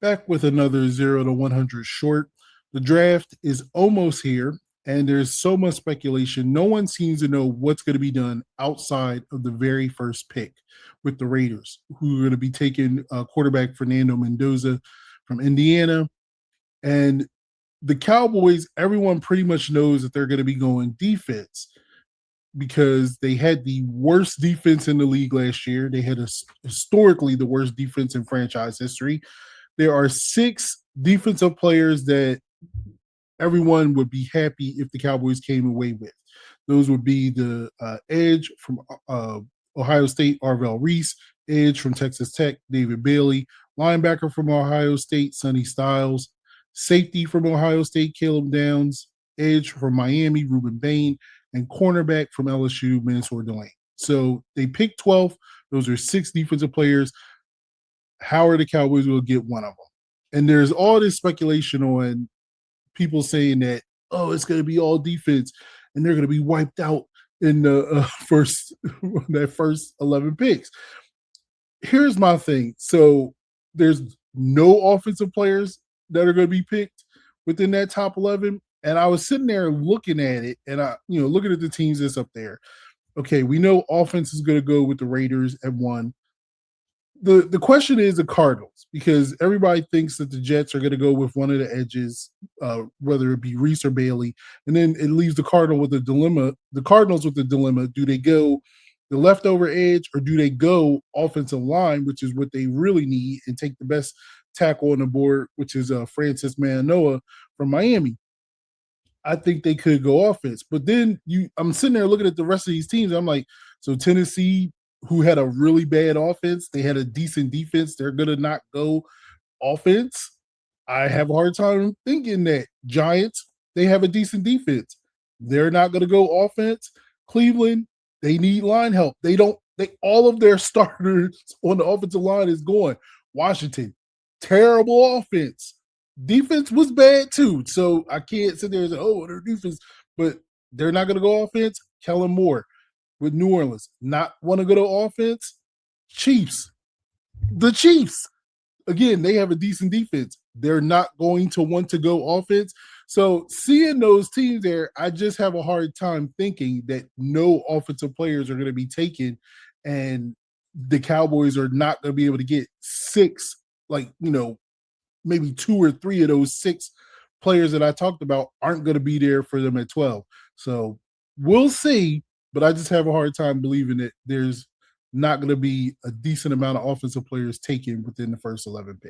Back with another 0 to 100 short. The draft is almost here, and there's so much speculation. No one seems to know what's going to be done outside of the very first pick with the Raiders, who are going to be taking quarterback Fernando Mendoza from Indiana. And the Cowboys, everyone pretty much knows that they're going to be going defense because they had the worst defense in the league last year. They had historically the worst defense in franchise history. There are six defensive players that everyone would be happy if the Cowboys came away with. Those would be the edge from Ohio State, Arvell Reese, edge from Texas Tech, David Bailey, linebacker from Ohio State, Sonny Styles, safety from Ohio State, Caleb Downs, edge from Miami, Ruben Bain, and cornerback from LSU, Mansour Delane. So they picked 12. Those are six defensive players. How are the Cowboys will get one of them? And there's all this speculation on people saying that, oh, it's going to be all defense and they're going to be wiped out in the first 11 picks. Here's my thing. So there's no offensive players that are going to be picked within that top 11. And I was sitting there looking at it and looking at the teams that's up there. Okay, we know offense is going to go with the Raiders at 1. The question is the Cardinals, because everybody thinks that the Jets are going to go with one of the edges, whether it be Reese or Bailey, and then it leaves the Cardinals with the dilemma: do they go the leftover edge or do they go offensive line, which is what they really need, and take the best tackle on the board, which is Francis Manoa from Miami? I think they could go offense, but then I'm sitting there looking at the rest of these teams. I'm like, so Tennessee, who had a really bad offense, they had a decent defense. They're going to not go offense. I have a hard time thinking that. Giants, they have a decent defense. They're not going to go offense. Cleveland, they need line help. All of their starters on the offensive line is going. Washington, terrible offense. Defense was bad too. So I can't sit there and say, oh, their defense, but they're not going to go offense. Kellen Moore with New Orleans, not want to go to offense. Chiefs, the Chiefs, again, they have a decent defense. They're not going to want to go offense. So seeing those teams there, I just have a hard time thinking that no offensive players are going to be taken, and the Cowboys are not going to be able to get six, maybe 2 or 3 of those 6 players that I talked about aren't going to be there for them at 12. So we'll see, but I just have a hard time believing that there's not going to be a decent amount of offensive players taken within the first 11 picks.